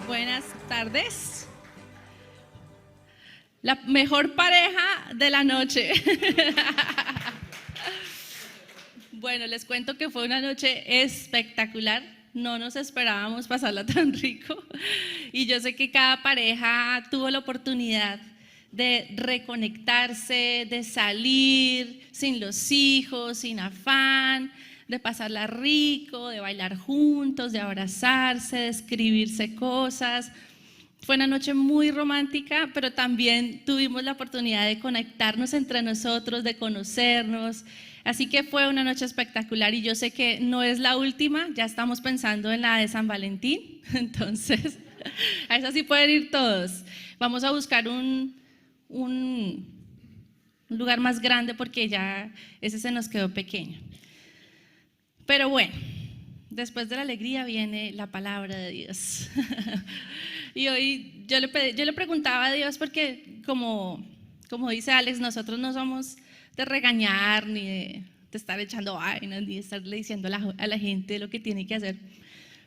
Buenas tardes. La mejor pareja de la noche. Bueno, les cuento que fue una noche espectacular. No nos esperábamos pasarla tan rico. Y yo sé que cada pareja tuvo la oportunidad de reconectarse, de salir sin los hijos, sin afán, de pasarla rico, de bailar juntos, de abrazarse, de escribirse cosas. Fue una noche muy romántica, pero también tuvimos la oportunidad de conectarnos entre nosotros, de conocernos. Así que fue una noche espectacular y yo sé que no es la última, ya estamos pensando en la de San Valentín, entonces a esa sí pueden ir todos. Vamos a buscar un lugar más grande porque ya ese se nos quedó pequeño. Pero bueno, después de la alegría viene la palabra de Dios. Y hoy yo le preguntaba a Dios porque como dice Alex, nosotros no somos de regañar ni de estar echando vainas ni de estarle diciendo a la gente lo que tiene que hacer.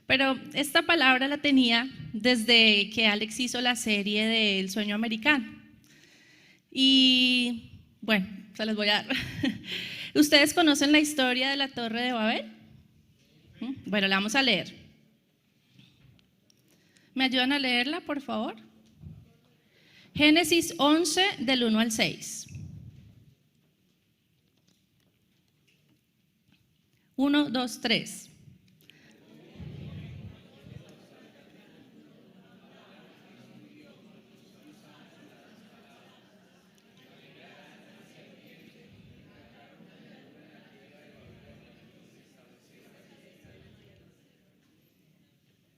Pero esta palabra la tenía desde que Alex hizo la serie del sueño americano. Y bueno, se las voy a dar. ¿Ustedes conocen la historia de la Torre de Babel? Bueno, la vamos a leer. ¿Me ayudan a leerla, por favor? Génesis 11, del 1 al 6. 1, 2, 3.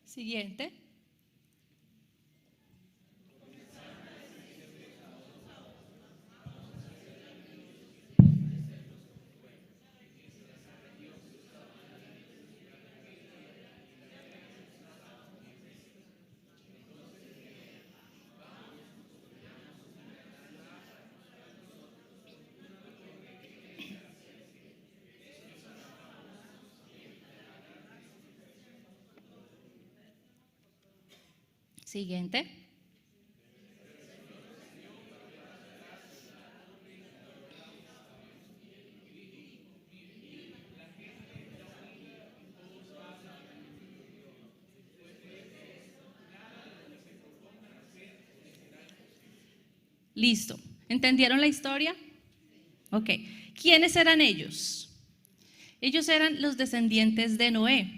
Siguiente. Siguiente. Listo. ¿Entendieron la historia? Ok. ¿Quiénes eran ellos? Ellos eran los descendientes de Noé.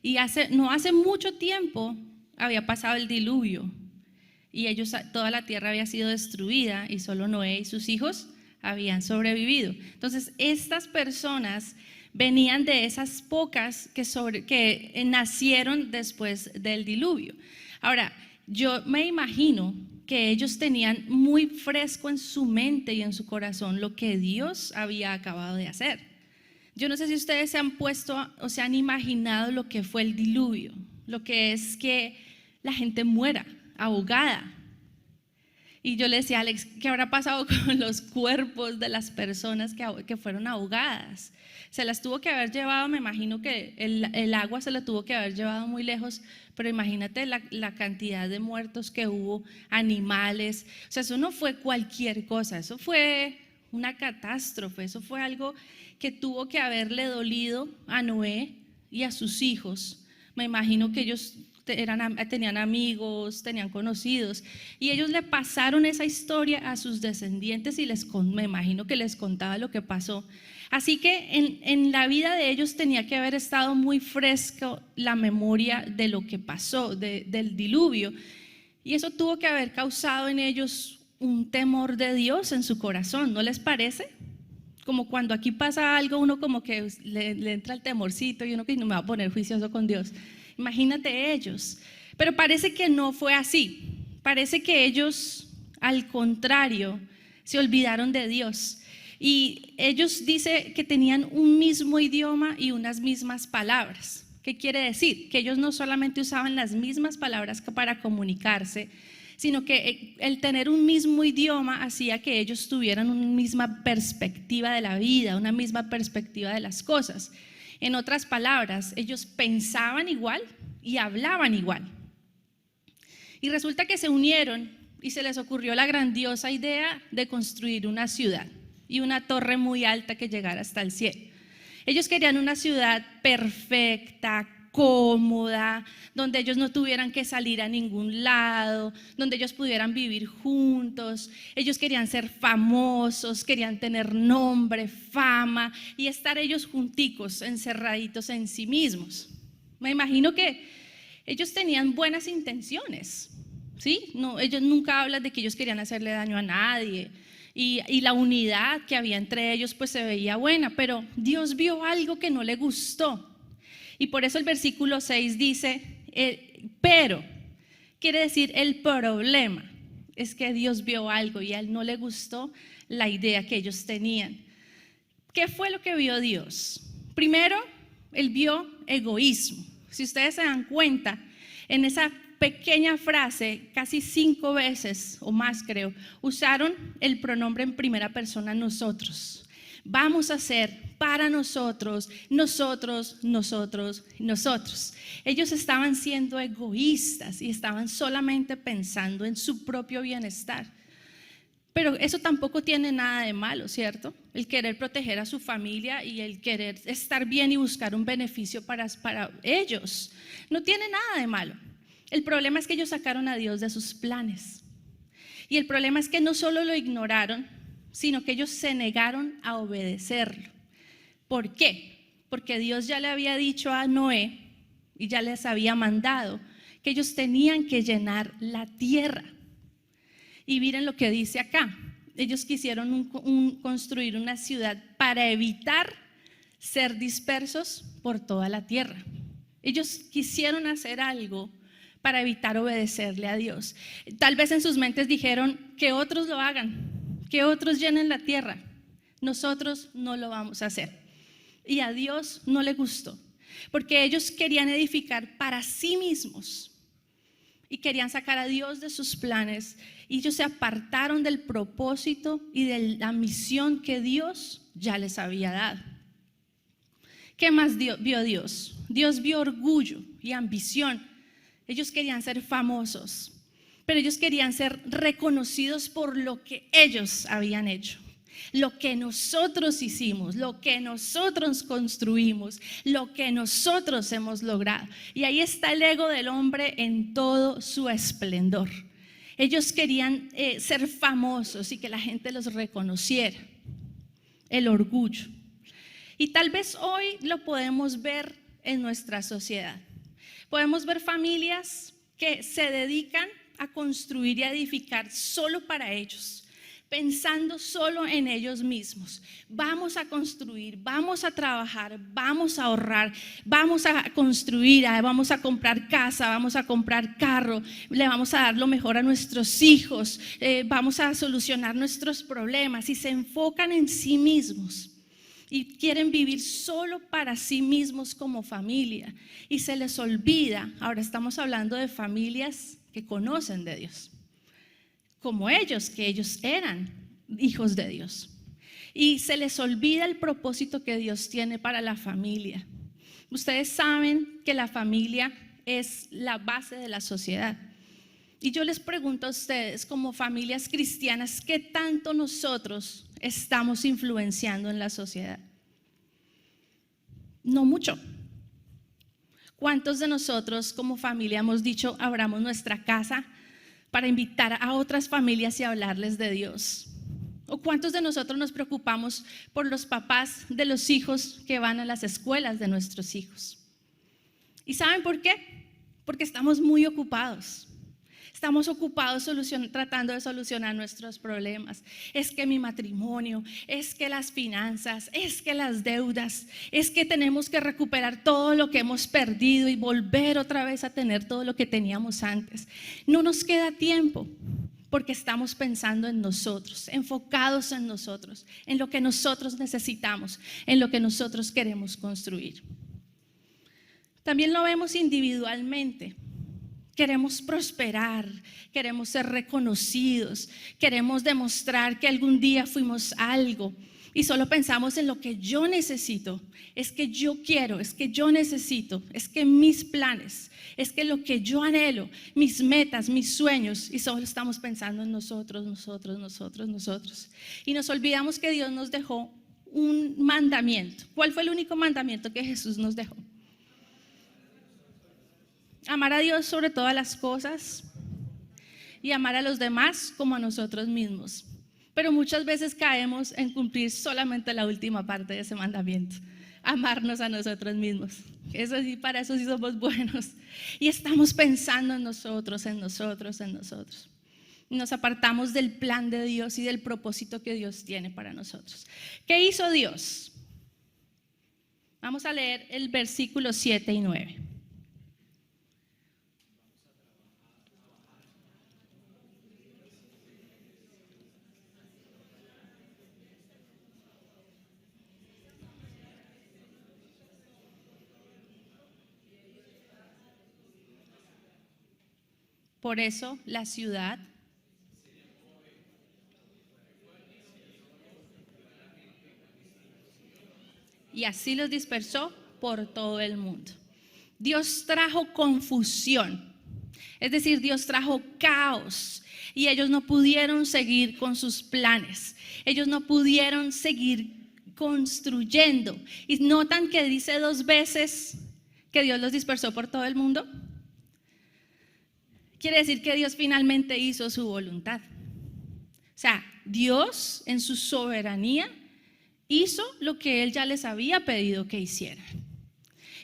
Y no hace mucho tiempo había pasado el diluvio. Y toda la tierra había sido destruida y solo Noé y sus hijos habían sobrevivido. Entonces, estas personas venían de esas pocas que nacieron después del diluvio. Ahora, yo me imagino que ellos tenían muy fresco en su mente y en su corazón lo que Dios había acabado de hacer. Yo no sé si ustedes se han puesto o se han imaginado lo que fue el diluvio, lo que es que la gente muera ahogada. Y yo le decía a Alex, ¿qué habrá pasado con los cuerpos de las personas que fueron ahogadas? Se las tuvo que haber llevado, me imagino que el agua se la tuvo que haber llevado muy lejos, pero imagínate la cantidad de muertos que hubo, animales. O sea, eso no fue cualquier cosa, eso fue una catástrofe, eso fue algo que tuvo que haberle dolido a Noé y a sus hijos. Me imagino que ellos tenían amigos, tenían conocidos, y ellos le pasaron esa historia a sus descendientes y me imagino que les contaba lo que pasó. Así que en la vida de ellos tenía que haber estado muy fresco la memoria de lo que pasó, del diluvio, y eso tuvo que haber causado en ellos un temor de Dios en su corazón, ¿no les parece? Como cuando aquí pasa algo, uno como que le entra el temorcito y uno que no me va a poner juicioso con Dios. Imagínate ellos. Pero parece que no fue así. Parece que ellos, al contrario, se olvidaron de Dios. Y ellos dice que tenían un mismo idioma y unas mismas palabras. ¿Qué quiere decir? Que ellos no solamente usaban las mismas palabras para comunicarse, sino que el tener un mismo idioma hacía que ellos tuvieran una misma perspectiva de la vida, una misma perspectiva de las cosas. En otras palabras, ellos pensaban igual y hablaban igual. Y resulta que se unieron y se les ocurrió la grandiosa idea de construir una ciudad y una torre muy alta que llegara hasta el cielo. Ellos querían una ciudad perfecta, cómoda, donde ellos no tuvieran que salir a ningún lado, donde ellos pudieran vivir juntos. Ellos querían ser famosos, querían tener nombre, fama y estar ellos junticos, encerraditos en sí mismos. Me imagino que ellos tenían buenas intenciones, ¿sí? No, ellos nunca hablan de que ellos querían hacerle daño a nadie. Y la unidad que había entre ellos pues se veía buena, pero Dios vio algo que no le gustó. Y por eso el versículo 6 dice, pero, quiere decir el problema es que Dios vio algo y a él no le gustó la idea que ellos tenían. ¿Qué fue lo que vio Dios? Primero, él vio egoísmo. Si ustedes se dan cuenta, en esa pequeña frase, casi 5 veces o más creo, usaron el pronombre en primera persona nosotros. Vamos a hacer para nosotros, nosotros, nosotros, nosotros. Ellos estaban siendo egoístas y estaban solamente pensando en su propio bienestar. Pero eso tampoco tiene nada de malo, ¿cierto? El querer proteger a su familia y el querer estar bien y buscar un beneficio para ellos. No tiene nada de malo. El problema es que ellos sacaron a Dios de sus planes. Y el problema es que no solo lo ignoraron, sino que ellos se negaron a obedecerlo. ¿Por qué? Porque Dios ya le había dicho a Noé y ya les había mandado que ellos tenían que llenar la tierra. Y miren lo que dice acá. Ellos quisieron construir una ciudad para evitar ser dispersos por toda la tierra. Ellos quisieron hacer algo para evitar obedecerle a Dios. Tal vez en sus mentes dijeron que otros lo hagan, que otros llenen la tierra. Nosotros no lo vamos a hacer. Y a Dios no le gustó, porque ellos querían edificar para sí mismos y querían sacar a Dios de sus planes. Y ellos se apartaron del propósito y de la misión que Dios ya les había dado. ¿Qué más vio Dios? Dios vio orgullo y ambición. Ellos querían ser famosos, pero ellos querían ser reconocidos por lo que ellos habían hecho, lo que nosotros hicimos, lo que nosotros construimos, lo que nosotros hemos logrado. Y ahí está el ego del hombre en todo su esplendor. Ellos querían ser famosos y que la gente los reconociera. El orgullo. Y tal vez hoy lo podemos ver en nuestra sociedad. Podemos ver familias que se dedican a construir y a edificar solo para ellos, pensando solo en ellos mismos. Vamos a construir, vamos a trabajar, vamos a ahorrar, vamos a construir, vamos a comprar casa, vamos a comprar carro, le vamos a dar lo mejor a nuestros hijos, vamos a solucionar nuestros problemas, y se enfocan en sí mismos. Y quieren vivir solo para sí mismos como familia. Y se les olvida, ahora estamos hablando de familias que conocen de Dios, como ellos, que ellos eran hijos de Dios. Y se les olvida el propósito que Dios tiene para la familia. Ustedes saben que la familia es la base de la sociedad. Y yo les pregunto a ustedes, como familias cristianas, ¿qué tanto nosotros estamos influenciando en la sociedad? No mucho. ¿Cuántos de nosotros como familia hemos dicho, abramos nuestra casa para invitar a otras familias y hablarles de Dios? ¿O cuántos de nosotros nos preocupamos por los papás de los hijos que van a las escuelas de nuestros hijos? ¿Y saben por qué? Porque estamos muy ocupados. Estamos ocupados tratando de solucionar nuestros problemas. Es que mi matrimonio, es que las finanzas, es que las deudas, es que tenemos que recuperar todo lo que hemos perdido y volver otra vez a tener todo lo que teníamos antes. No nos queda tiempo porque estamos pensando en nosotros, enfocados en nosotros, en lo que nosotros necesitamos, en lo que nosotros queremos construir. También lo vemos individualmente. Queremos prosperar, queremos ser reconocidos, queremos demostrar que algún día fuimos algo. y solo pensamos en lo que yo necesito, es que yo quiero, es que yo necesito, es que mis planes, es que lo que yo anhelo, mis metas, mis sueños, y solo estamos pensando en nosotros. Y nos olvidamos que Dios nos dejó un mandamiento. ¿Cuál fue el único mandamiento que Jesús nos dejó? Amar a Dios sobre todas las cosas y amar a los demás como a nosotros mismos. Pero muchas veces caemos en cumplir solamente la última parte de ese mandamiento, amarnos a nosotros mismos. Eso sí, para eso sí somos buenos. Y estamos pensando en nosotros. Y nos apartamos del plan de Dios y del propósito que Dios tiene para nosotros. ¿Qué hizo Dios? Vamos a leer el versículo 7 y 9. Por eso la ciudad y así los dispersó por todo el mundo. Dios trajo confusión, es decir, Dios trajo caos y ellos no pudieron seguir con sus planes, ellos no pudieron seguir construyendo. ¿Y notan que dice 2 veces que Dios los dispersó por todo el mundo? Quiere decir que Dios finalmente hizo su voluntad. O sea, Dios en su soberanía hizo lo que Él ya les había pedido que hicieran.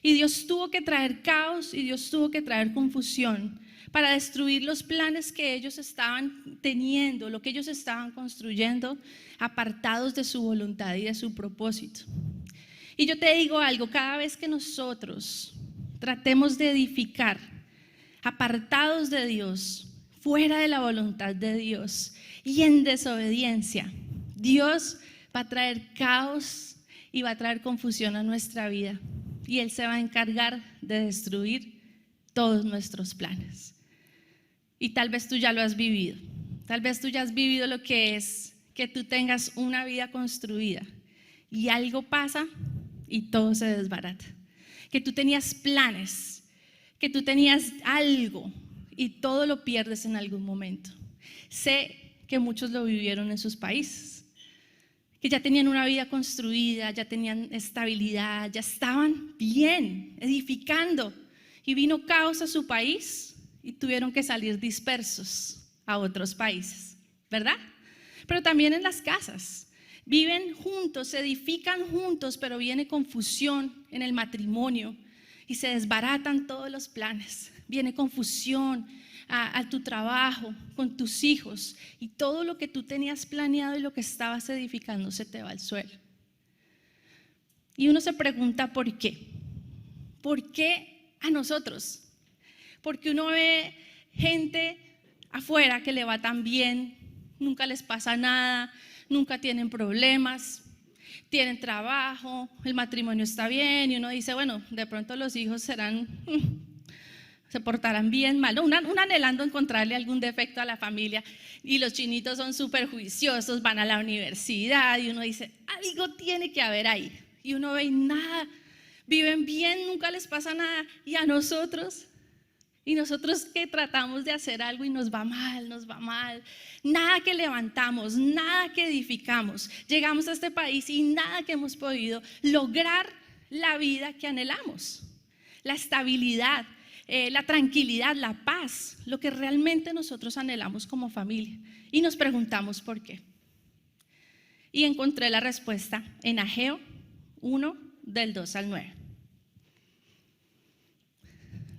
Y Dios tuvo que traer caos y Dios tuvo que traer confusión para destruir los planes que ellos estaban teniendo, lo que ellos estaban construyendo, apartados de su voluntad y de su propósito. Y yo te digo algo, cada vez que nosotros tratemos de edificar apartados de Dios, fuera de la voluntad de Dios y en desobediencia, Dios va a traer caos y va a traer confusión a nuestra vida y Él se va a encargar de destruir todos nuestros planes. Y tal vez tú ya lo has vivido, tal vez tú ya has vivido lo que es que tú tengas una vida construida y algo pasa y todo se desbarata, que tú tenías planes, que tú tenías algo y todo lo pierdes en algún momento. Sé que muchos lo vivieron en sus países, que ya tenían una vida construida, ya tenían estabilidad, ya estaban bien, edificando, y vino caos a su país y tuvieron que salir dispersos a otros países, ¿verdad? Pero también en las casas. Viven juntos, se edifican juntos, pero viene confusión en el matrimonio y se desbaratan todos los planes. Viene confusión a tu trabajo, con tus hijos, y todo lo que tú tenías planeado y lo que estabas edificando se te va al suelo. Y uno se pregunta ¿por qué? ¿Por qué a nosotros? Porque uno ve gente afuera que le va tan bien, nunca les pasa nada, nunca tienen problemas, tienen trabajo, el matrimonio está bien, y uno dice, bueno, de pronto los hijos se portarán bien, mal, ¿no? Uno anhelando encontrarle algún defecto a la familia, y los chinitos son súper juiciosos, van a la universidad, y uno dice, algo tiene que haber ahí, y uno ve nada, viven bien, nunca les pasa nada, y a nosotros que tratamos de hacer algo y nos va mal, nada que levantamos, nada que edificamos, llegamos a este país y nada que hemos podido lograr la vida que anhelamos, la estabilidad, la tranquilidad, la paz, lo que realmente nosotros anhelamos como familia, y nos preguntamos por qué. Y encontré la respuesta en Ageo 1, del 2 al 9.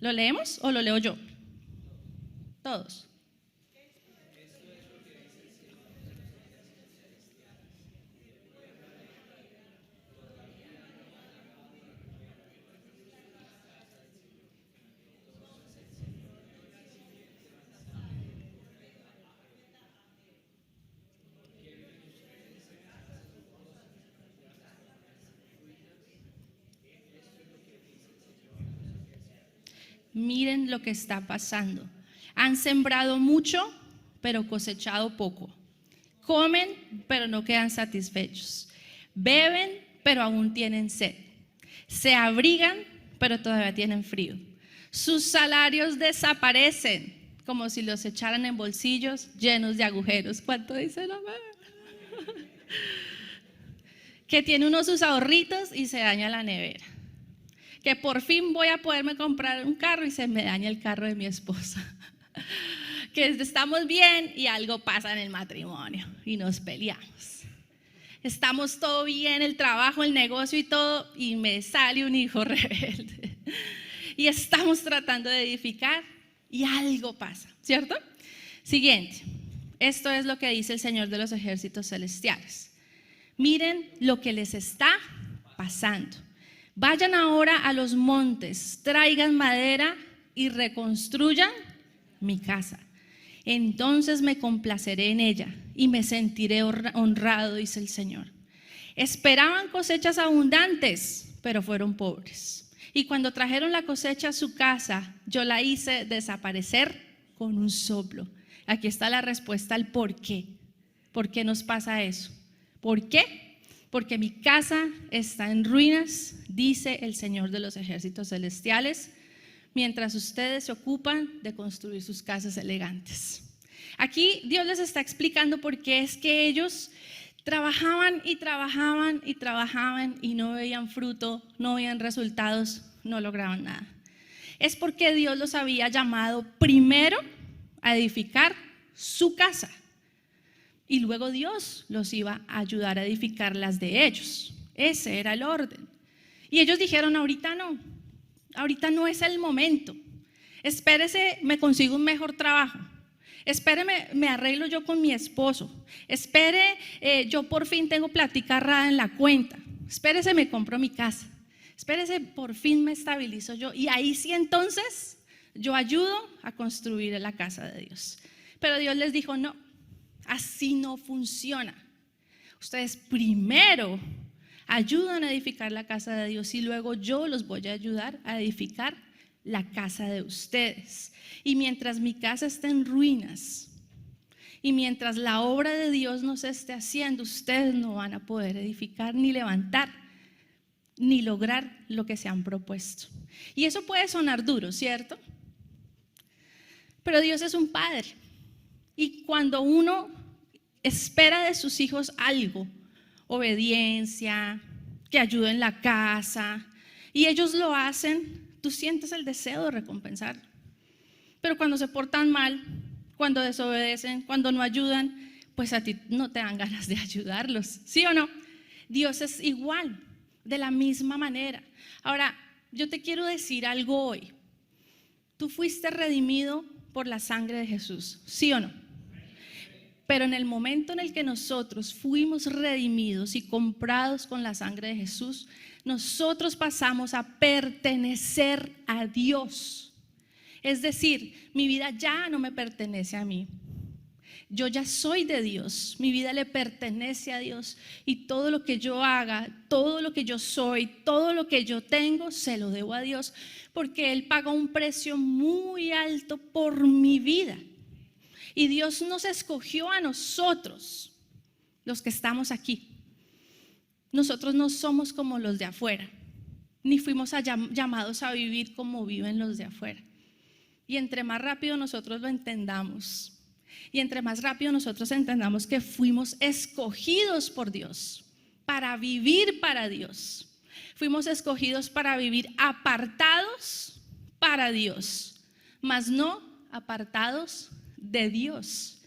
¿Lo leemos o lo leo yo? Todos. Miren lo que está pasando. Han sembrado mucho, pero cosechado poco. Comen, pero no quedan satisfechos. Beben, pero aún tienen sed. Se abrigan, pero todavía tienen frío. Sus salarios desaparecen, como si los echaran en bolsillos llenos de agujeros. ¿Cuánto dice la amén? Que tiene uno sus ahorritos y se daña la nevera. Que por fin voy a poderme comprar un carro y se me daña el carro de mi esposa. Que estamos bien y algo pasa en el matrimonio y nos peleamos. Estamos todo bien, el trabajo, el negocio y todo, y me sale un hijo rebelde. Y estamos tratando de edificar y algo pasa, ¿cierto? Siguiente, esto es lo que dice el Señor de los ejércitos celestiales. Miren lo que les está pasando. Vayan ahora a los montes, traigan madera y reconstruyan mi casa. Entonces me complaceré en ella y me sentiré honrado, dice el Señor. Esperaban cosechas abundantes, pero fueron pobres. Y cuando trajeron la cosecha a su casa, yo la hice desaparecer con un soplo. Aquí está la respuesta al por qué. ¿Por qué nos pasa eso? ¿Por qué? Porque mi casa está en ruinas, dice el Señor de los ejércitos celestiales, mientras ustedes se ocupan de construir sus casas elegantes. Aquí Dios les está explicando por qué es que ellos trabajaban y trabajaban y trabajaban y no veían fruto, no veían resultados, no lograban nada. Es porque Dios los había llamado primero a edificar su casa y luego Dios los iba a ayudar a edificar las de ellos. Ese era el orden. Y ellos dijeron, ahorita no es el momento. Espérese, me consigo un mejor trabajo. Espéreme, me arreglo yo con mi esposo. Espere, yo por fin tengo plática ahorrada en la cuenta. Espérese, me compro mi casa. Espérese, por fin me estabilizo yo. Y ahí sí entonces yo ayudo a construir la casa de Dios. Pero Dios les dijo, no, así no funciona. Ustedes primero ayudan a edificar la casa de Dios y luego yo los voy a ayudar a edificar la casa de ustedes. Y mientras mi casa esté en ruinas y mientras la obra de Dios no se esté haciendo, ustedes no van a poder edificar ni levantar ni lograr lo que se han propuesto. Y eso puede sonar duro, ¿cierto? Pero Dios es un padre y cuando uno espera de sus hijos algo, obediencia, que ayuden en la casa, y ellos lo hacen, tú sientes el deseo de recompensar. Pero cuando se portan mal, cuando desobedecen, cuando no ayudan, pues a ti no te dan ganas de ayudarlos, ¿sí o no? Dios es igual, de la misma manera. Ahora, yo te quiero decir algo hoy. Tú fuiste redimido por la sangre de Jesús, ¿sí o no? Pero en el momento en el que nosotros fuimos redimidos y comprados con la sangre de Jesús, nosotros pasamos a pertenecer a Dios. Es decir, mi vida ya no me pertenece a mí. Yo ya soy de Dios, mi vida le pertenece a Dios y todo lo que yo haga, todo lo que yo soy, todo lo que yo tengo, se lo debo a Dios porque Él pagó un precio muy alto por mi vida. Y Dios nos escogió a nosotros, los que estamos aquí. Nosotros no somos como los de afuera, ni fuimos llamados a vivir como viven los de afuera. Y entre más rápido nosotros lo entendamos, y entre más rápido nosotros entendamos que fuimos escogidos por Dios para vivir para Dios. Fuimos escogidos para vivir apartados para Dios, mas no apartados de Dios.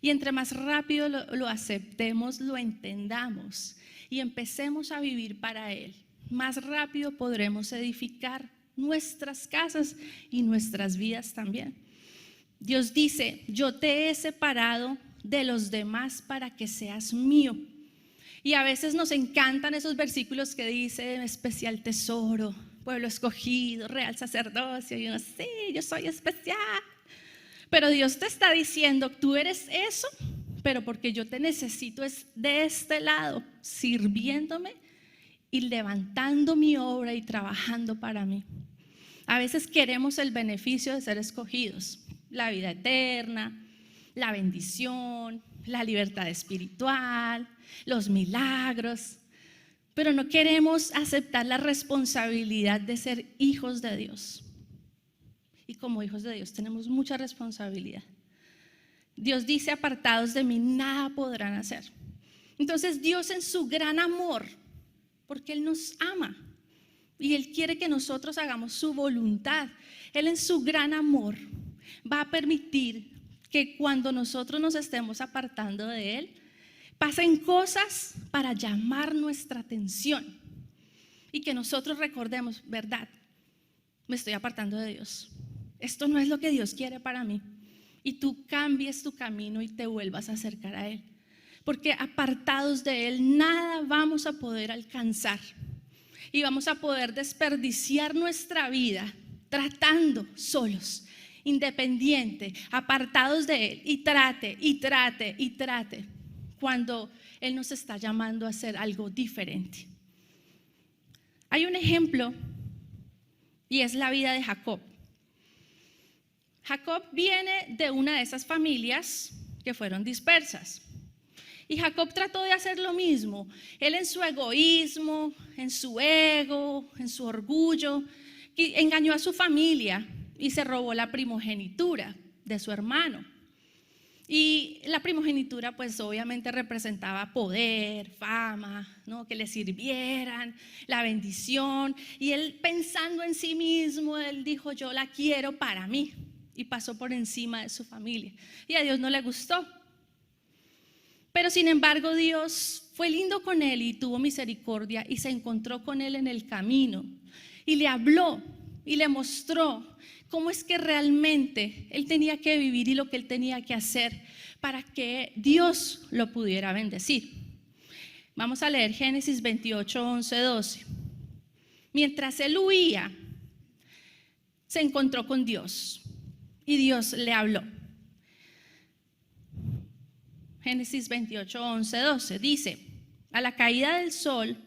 Y entre más rápido lo aceptemos, lo entendamos y empecemos a vivir para Él, más rápido podremos edificar nuestras casas y nuestras vidas también. Dios dice, yo te he separado de los demás para que seas mío. Y a veces nos encantan esos versículos que dicen especial tesoro, pueblo escogido, real sacerdocio, y uno, sí, yo soy especial. Pero Dios te está diciendo, tú eres eso, pero porque yo te necesito es de este lado, sirviéndome y levantando mi obra y trabajando para mí. A veces queremos el beneficio de ser escogidos, la vida eterna, la bendición, la libertad espiritual, los milagros. pero no queremos aceptar la responsabilidad de ser hijos de Dios. Y como hijos de Dios tenemos mucha responsabilidad. Dios dice: apartados de mí nada podrán hacer. Entonces Dios, en su gran amor, porque Él nos ama y Él quiere que nosotros hagamos su voluntad, Él, en su gran amor, va a permitir que cuando nosotros nos estemos apartando de Él, pasen cosas para llamar nuestra atención y que nosotros recordemos: verdad, me estoy apartando de Dios, esto no es lo que Dios quiere para mí, y tú cambies tu camino y te vuelvas a acercar a Él, porque apartados de Él nada vamos a poder alcanzar y vamos a poder desperdiciar nuestra vida tratando solos, independiente, apartados de Él, y trate, cuando Él nos está llamando a hacer algo diferente. Hay un ejemplo y es la vida de Jacob. Jacob viene de una de esas familias que fueron dispersas. Y Jacob trató de hacer lo mismo. Él, en su egoísmo, en su ego, en su orgullo, engañó a su familia y se robó la primogenitura de su hermano. Y la primogenitura pues obviamente representaba poder, fama, ¿no? Que le sirvieran, la bendición. Y él, pensando en sí mismo, él dijo: yo la quiero para mí. Y pasó por encima de su familia. Y a Dios no le gustó. Pero sin embargo Dios fue lindo con él y tuvo misericordia y se encontró con él en el camino. Y le habló y le mostró cómo es que realmente él tenía que vivir y lo que él tenía que hacer para que Dios lo pudiera bendecir. Vamos a leer Génesis 28, 11, 12. Mientras él huía, se encontró con Dios y Dios le habló. Génesis 28, 11, 12 dice: a la caída del sol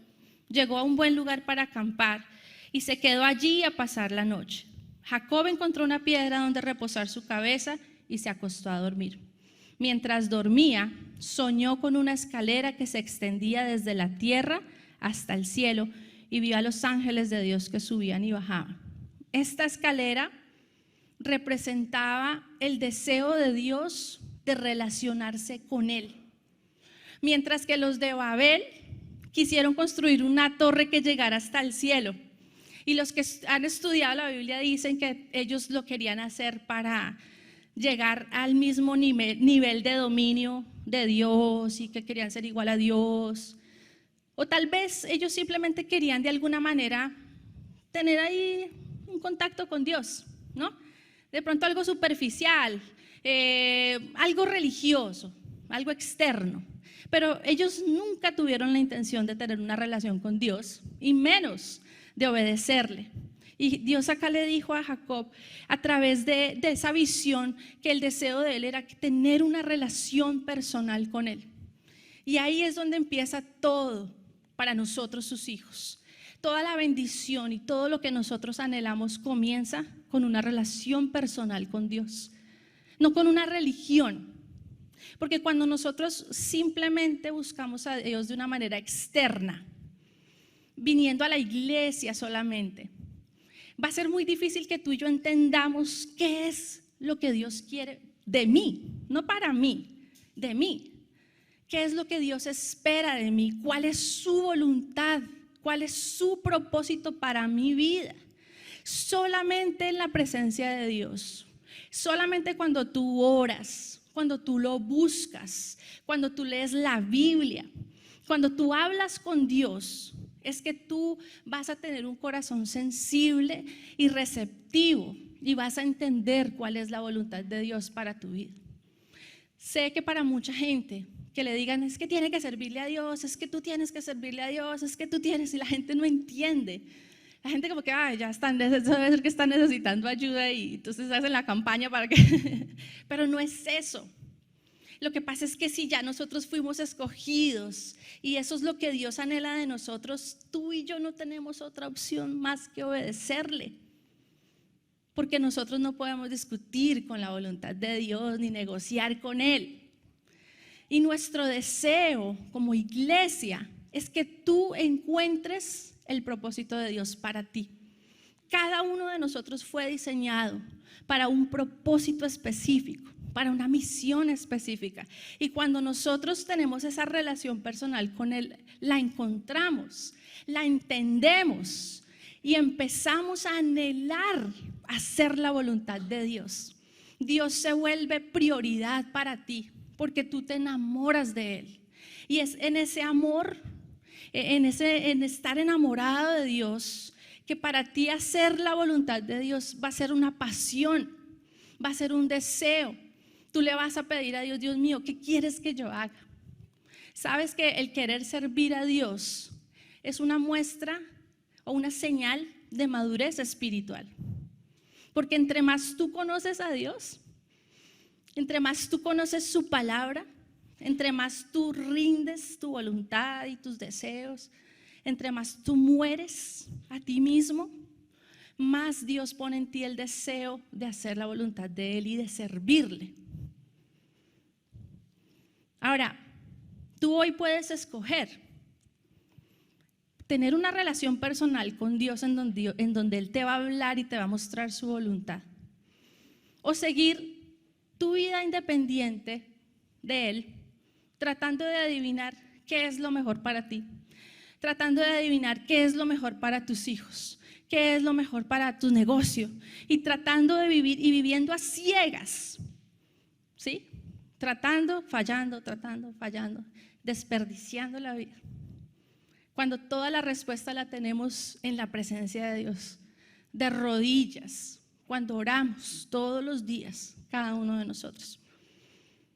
llegó a un buen lugar para acampar y se quedó allí a pasar la noche. Jacob encontró una piedra donde reposar su cabeza y se acostó a dormir. Mientras dormía, soñó con una escalera que se extendía desde la tierra hasta el cielo y vio a los ángeles de Dios que subían y bajaban. Esta escalera representaba el deseo de Dios de relacionarse con Él. Mientras que los de Babel quisieron construir una torre que llegara hasta el cielo. Y los que han estudiado la Biblia dicen que ellos lo querían hacer para llegar al mismo nivel de dominio de Dios y que querían ser igual a Dios. O tal vez ellos simplemente querían de alguna manera tener ahí un contacto con Dios, ¿no? De pronto algo superficial, algo religioso, algo externo. Pero ellos nunca tuvieron la intención de tener una relación con Dios y menos de obedecerle. Y Dios acá le dijo a Jacob, a través de esa visión, que el deseo de él era tener una relación personal con él. Y ahí es donde empieza todo para nosotros, sus hijos. Toda la bendición y todo lo que nosotros anhelamos comienza con una relación personal con Dios, no con una religión. Porque cuando nosotros simplemente buscamos a Dios de una manera externa, viniendo a la iglesia solamente, va a ser muy difícil que tú y yo entendamos qué es lo que Dios quiere de mí, no para mí, de mí. ¿Qué es lo que Dios espera de mí? ¿Cuál es su voluntad? ¿Cuál es su propósito para mi vida? Solamente en la presencia de Dios, solamente cuando tú oras, cuando tú lo buscas, cuando tú lees la Biblia, cuando tú hablas con Dios, es que tú vas a tener un corazón sensible y receptivo y vas a entender cuál es la voluntad de Dios para tu vida. Sé que para mucha gente que le digan es que tiene que servirle a Dios, es que tú tienes que servirle a Dios, es que tú tienes, y la gente no entiende. La gente como que ya están, debe ser que están necesitando ayuda y entonces hacen la campaña para que pero no es eso. Lo que pasa es que si ya nosotros fuimos escogidos y eso es lo que Dios anhela de nosotros, tú y yo no tenemos otra opción más que obedecerle. Porque nosotros no podemos discutir con la voluntad de Dios ni negociar con Él. Y nuestro deseo como iglesia es que tú encuentres el propósito de Dios para ti. Cada uno de nosotros fue diseñado para un propósito específico, para una misión específica. Y cuando nosotros tenemos esa relación personal con Él, la encontramos, la entendemos y empezamos a anhelar hacer la voluntad de Dios. Dios se vuelve prioridad para ti porque tú te enamoras de Él. Y es en ese amor, en estar enamorado de Dios, que para ti hacer la voluntad de Dios va a ser una pasión, va a ser un deseo. Tú le vas a pedir a Dios: Dios mío, ¿qué quieres que yo haga? Sabes que el querer servir a Dios es una muestra o una señal de madurez espiritual. Porque entre más tú conoces a Dios, entre más tú conoces su palabra, entre más tú rindes tu voluntad y tus deseos, entre más tú mueres a ti mismo, más Dios pone en ti el deseo de hacer la voluntad de Él y de servirle. Ahora, tú hoy puedes escoger tener una relación personal con Dios en donde Él te va a hablar y te va a mostrar su voluntad, o seguir tu vida independiente de Él, tratando de adivinar qué es lo mejor para ti, tratando de adivinar qué es lo mejor para tus hijos, qué es lo mejor para tu negocio, y tratando de vivir y viviendo a ciegas, ¿sí? Tratando, fallando, desperdiciando la vida, cuando toda la respuesta la tenemos en la presencia de Dios, de rodillas, cuando oramos todos los días, cada uno de nosotros.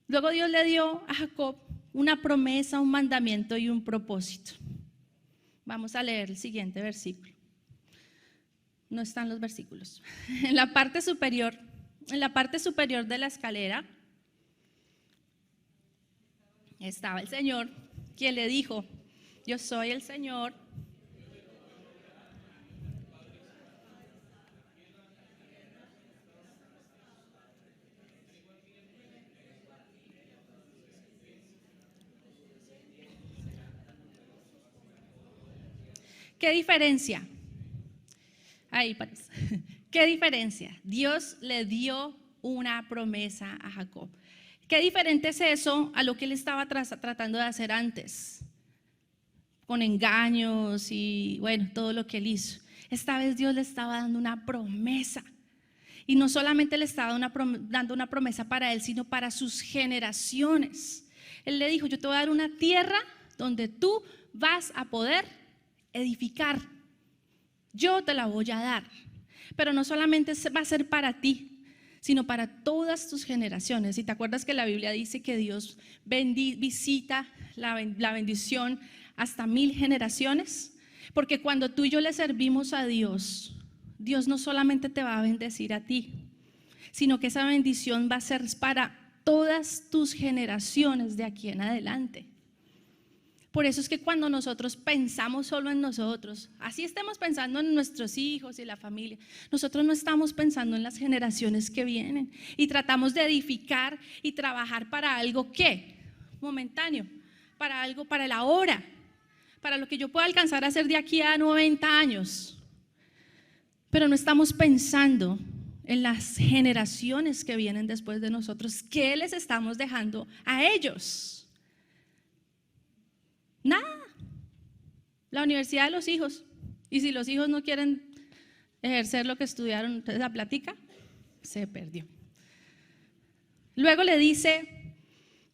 Luego Dios le dio a Jacob una promesa, un mandamiento y un propósito. Vamos a leer el siguiente versículo. No están los versículos. En la parte superior de la escalera estaba el Señor, quien le dijo: yo soy el Señor. ¿Qué diferencia? Ahí parece. ¿Qué diferencia? Dios le dio una promesa a Jacob. ¿Qué diferente es eso a lo que él estaba tratando de hacer antes? Con engaños y bueno, todo lo que él hizo. Esta vez Dios le estaba dando una promesa. Y no solamente le estaba dando una promesa para él, sino para sus generaciones. Él le dijo: yo te voy a dar una tierra donde tú vas a poder edificar. Yo te la voy a dar. Pero no solamente va a ser para ti, sino para todas tus generaciones. Y te acuerdas que la Biblia dice que Dios visita la bendición hasta 1000 generaciones. Porque cuando tú y yo le servimos a Dios, Dios no solamente te va a bendecir a ti, sino que esa bendición va a ser para todas tus generaciones de aquí en adelante. Por eso es que cuando nosotros pensamos solo en nosotros, así estemos pensando en nuestros hijos y la familia, nosotros no estamos pensando en las generaciones que vienen y tratamos de edificar y trabajar para algo que momentáneo, para algo para el ahora, para lo que yo pueda alcanzar a hacer de aquí a 90 años. Pero no estamos pensando en las generaciones que vienen después de nosotros. ¿Qué les estamos dejando a ellos? Nada. La universidad de los hijos. Y si los hijos no quieren ejercer lo que estudiaron, entonces la plática se perdió. Luego le dice: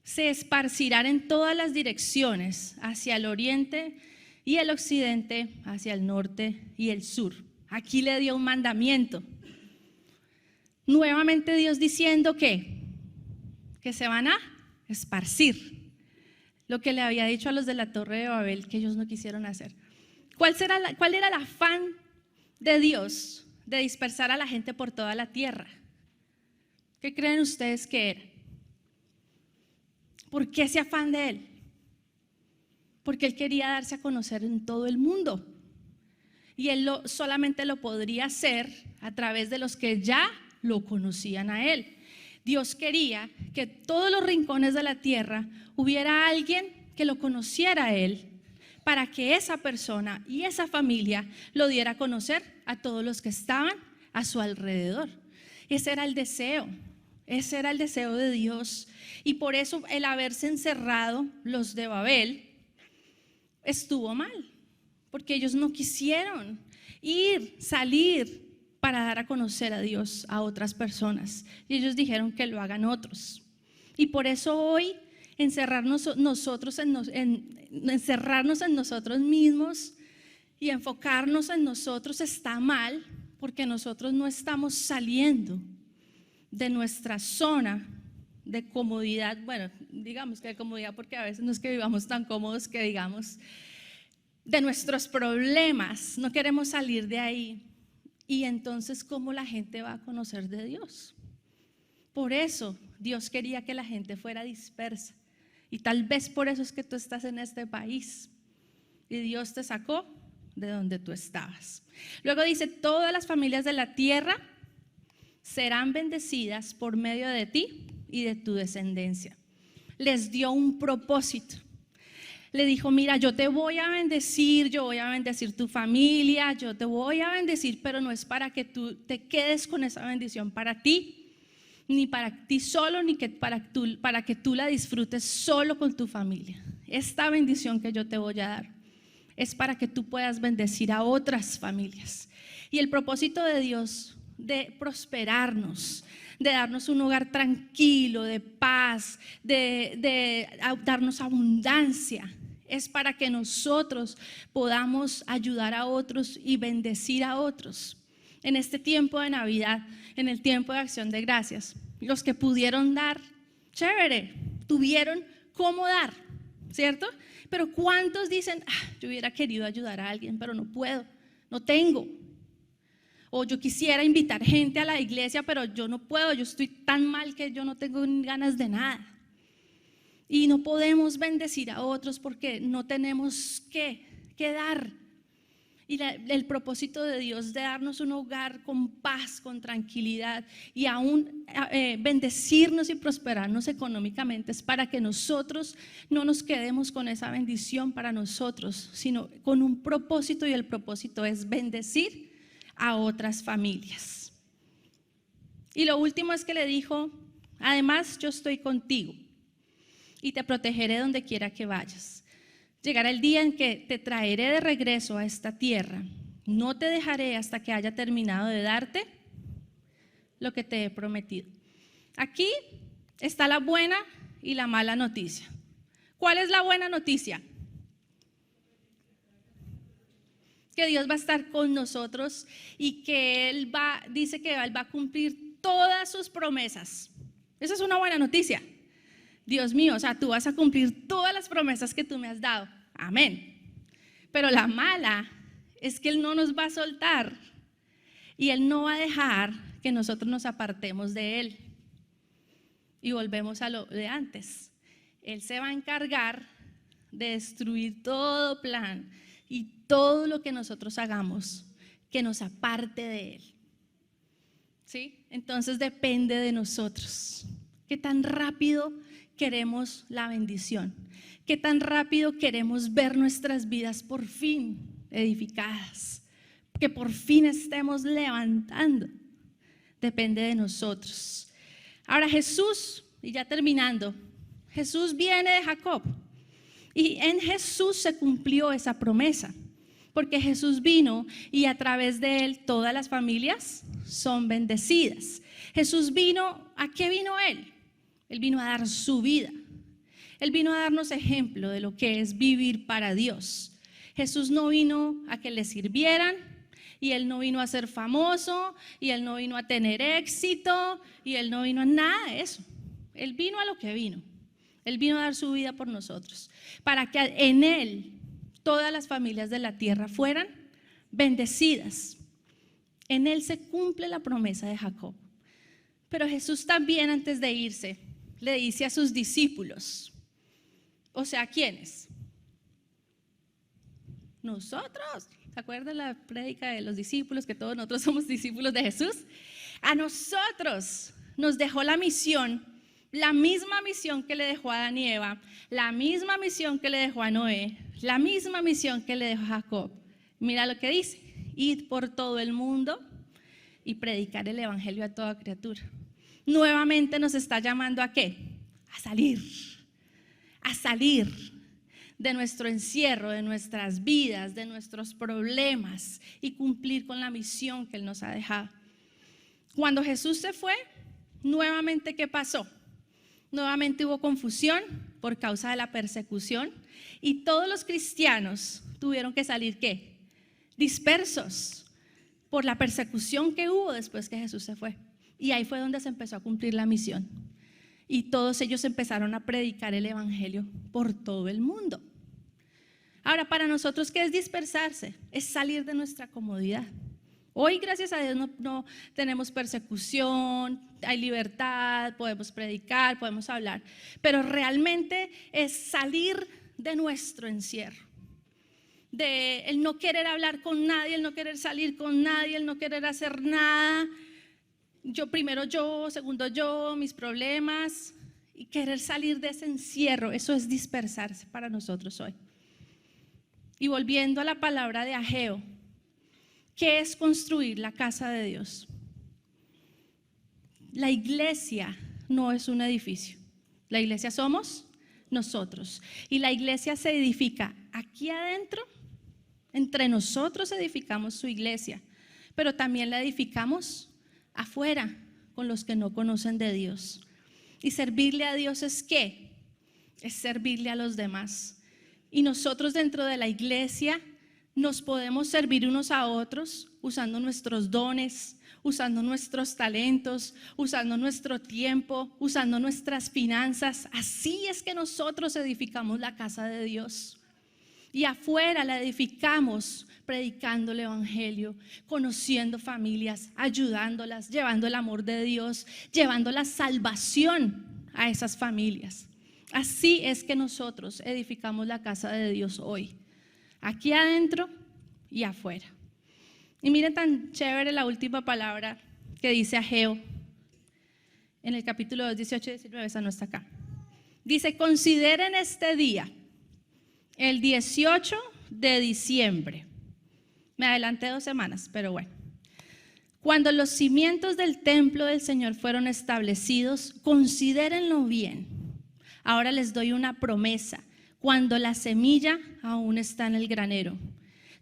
se esparcirán en todas las direcciones, hacia el oriente y el occidente, hacia el norte y el sur. Aquí le dio un mandamiento. Nuevamente Dios diciendo que se van a esparcir. Lo que le había dicho a los de la Torre de Babel que ellos no quisieron hacer. ¿Cuál era el afán de Dios de dispersar a la gente por toda la tierra? ¿Qué creen ustedes que era? ¿Por qué ese afán de Él? Porque Él quería darse a conocer en todo el mundo. Y Él solamente lo podría hacer a través de los que ya lo conocían a Él. Dios quería que en todos los rincones de la tierra hubiera alguien que lo conociera a Él, para que esa persona y esa familia lo diera a conocer a todos los que estaban a su alrededor. Ese era el deseo de Dios. Y por eso el haberse encerrado los de Babel estuvo mal, porque ellos no quisieron salir para dar a conocer a Dios a otras personas. Y ellos dijeron que lo hagan otros. Y por eso hoy encerrarnos en nosotros mismos y enfocarnos en nosotros está mal, porque nosotros no estamos saliendo de nuestra zona de comodidad. Bueno, digamos que de comodidad, porque a veces no es que vivamos tan cómodos que digamos, de nuestros problemas, no queremos salir de ahí. Y entonces, ¿cómo la gente va a conocer de Dios? Por eso Dios quería que la gente fuera dispersa. Y tal vez por eso es que tú estás en este país. Y Dios te sacó de donde tú estabas. Luego dice, todas las familias de la tierra serán bendecidas por medio de ti y de tu descendencia. Les dio un propósito. Le dijo, mira, yo te voy a bendecir, yo voy a bendecir tu familia, yo te voy a bendecir, pero no es para que tú te quedes con esa bendición para ti, ni para ti solo, ni para que tú la disfrutes solo con tu familia. Esta bendición que yo te voy a dar es para que tú puedas bendecir a otras familias. Y el propósito de Dios de prosperarnos, de darnos un hogar tranquilo, de paz, de darnos abundancia, es para que nosotros podamos ayudar a otros y bendecir a otros. En este tiempo de Navidad, en el tiempo de Acción de Gracias, los que pudieron dar, chévere, tuvieron cómo dar, ¿cierto? Pero ¿cuántos dicen, yo hubiera querido ayudar a alguien, pero no puedo, no tengo? O yo quisiera invitar gente a la iglesia, pero yo no puedo, yo estoy tan mal que yo no tengo ganas de nada. Y no podemos bendecir a otros porque no tenemos que dar. Y el propósito de Dios de darnos un hogar con paz, con tranquilidad y aún bendecirnos y prosperarnos económicamente es para que nosotros no nos quedemos con esa bendición para nosotros, sino con un propósito, y el propósito es bendecir a otras familias. Y lo último es que le dijo, además yo estoy contigo y te protegeré donde quiera que vayas. Llegará el día en que te traeré de regreso a esta tierra. No te dejaré hasta que haya terminado de darte lo que te he prometido. Aquí está la buena y la mala noticia. ¿Cuál es la buena noticia? Que Dios va a estar con nosotros y que dice que Él va a cumplir todas sus promesas. Esa es una buena noticia. Dios mío, o sea, tú vas a cumplir todas las promesas que tú me has dado. Amén. Pero la mala es que Él no nos va a soltar y Él no va a dejar que nosotros nos apartemos de Él y volvemos a lo de antes. Él se va a encargar de destruir todo plan y todo lo que nosotros hagamos que nos aparte de Él. ¿Sí? Entonces depende de nosotros. ¿Qué tan rápido queremos la bendición? ¿Qué tan rápido queremos ver nuestras vidas por fin edificadas? Que por fin estemos levantando. Depende de nosotros. Ahora Jesús, y ya terminando, Jesús viene de Jacob y en Jesús se cumplió esa promesa, porque Jesús vino y a través de Él todas las familias son bendecidas. Jesús vino, ¿a qué vino Él? Él vino a dar su vida. Él vino a darnos ejemplo de lo que es vivir para Dios. Jesús no vino a que le sirvieran, y Él no vino a ser famoso, y Él no vino a tener éxito, y Él no vino a nada de eso. Él vino a lo que vino. Él vino a dar su vida por nosotros, para que en Él todas las familias de la tierra fueran bendecidas. En Él se cumple la promesa de Jacob. Pero Jesús también, antes de irse, le dice a sus discípulos, o sea, ¿quiénes? Nosotros. ¿Se acuerdan la prédica de los discípulos, que todos nosotros somos discípulos de Jesús? A nosotros nos dejó la misión La misma misión que le dejó a Adán y Eva, la misma misión que le dejó a Noé, la misma misión que le dejó a Jacob. Mira lo que dice: id por todo el mundo y predicar el evangelio a toda criatura. Nuevamente nos está llamando ¿a qué? A salir de nuestro encierro, de nuestras vidas, de nuestros problemas y cumplir con la misión que Él nos ha dejado. Cuando Jesús se fue, nuevamente ¿qué pasó? Nuevamente hubo confusión por causa de la persecución y todos los cristianos tuvieron que salir ¿qué? Dispersos por la persecución que hubo después que Jesús se fue. Y ahí fue donde se empezó a cumplir la misión. Y todos ellos empezaron a predicar el evangelio por todo el mundo. Ahora, para nosotros, ¿qué es dispersarse? Es salir de nuestra comodidad. Hoy, gracias a Dios, no tenemos persecución, hay libertad, podemos predicar, podemos hablar. Pero realmente es salir de nuestro encierro. De el no querer hablar con nadie, el no querer salir con nadie, el no querer hacer nada. Primero yo, segundo yo, mis problemas. Y querer salir de ese encierro, eso es dispersarse para nosotros hoy. Y volviendo a la palabra de Ageo, ¿qué es construir la casa de Dios? La iglesia no es un edificio. La iglesia somos nosotros. Y la iglesia se edifica aquí adentro. Entre nosotros edificamos su iglesia, pero también la edificamos afuera con los que no conocen de Dios. Y servirle a Dios es ¿qué? Es servirle a los demás. Y nosotros dentro de la iglesia nos podemos servir unos a otros usando nuestros dones, usando nuestros talentos, usando nuestro tiempo, usando nuestras finanzas. Así es que nosotros edificamos la casa de Dios. Y afuera la edificamos predicando el evangelio, conociendo familias, ayudándolas, llevando el amor de Dios, llevando la salvación a esas familias. Así es que nosotros edificamos la casa de Dios hoy, aquí adentro y afuera. Y miren tan chévere la última palabra que dice Ageo en el capítulo 2, 18 y 19, esa no está acá. Dice: consideren este día, el 18 de diciembre. Me adelanté 2 semanas, pero bueno. Cuando los cimientos del templo del Señor fueron establecidos, considérenlo bien. Ahora les doy una promesa. Cuando la semilla aún está en el granero,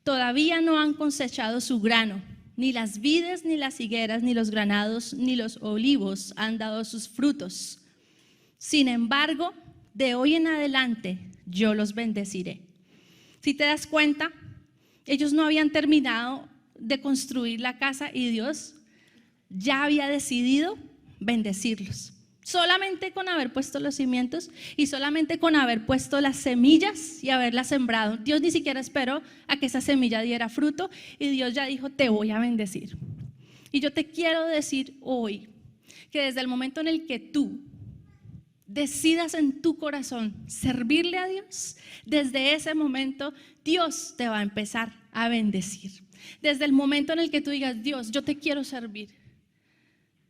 todavía no han cosechado su grano, ni las vides, ni las higueras, ni los granados, ni los olivos han dado sus frutos. Sin embargo, de hoy en adelante yo los bendeciré. Si te das cuenta, ellos no habían terminado de construir la casa y Dios ya había decidido bendecirlos. Solamente con haber puesto los cimientos y solamente con haber puesto las semillas y haberlas sembrado. Dios ni siquiera esperó a que esa semilla diera fruto y Dios ya dijo: te voy a bendecir. Y yo te quiero decir hoy que desde el momento en el que tú decidas en tu corazón servirle a Dios, desde ese momento Dios te va a empezar a bendecir. Desde el momento en el que tú digas: Dios, yo te quiero servir,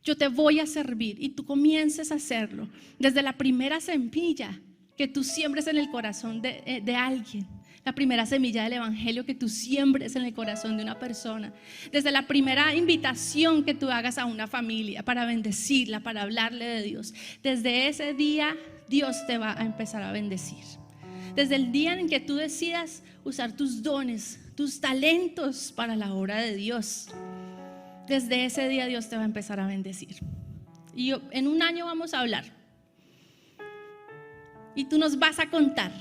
yo te voy a servir, y tú comiences a hacerlo, desde la primera semilla que tú siembres en el corazón de alguien, la primera semilla del evangelio que tú siembres en el corazón de una persona, desde la primera invitación que tú hagas a una familia para bendecirla, para hablarle de Dios, desde ese día Dios te va a empezar a bendecir. Desde el día en que tú decidas usar tus dones, tus talentos para la obra de Dios, desde ese día Dios te va a empezar a bendecir. Y en un año vamos a hablar y tú nos vas a contar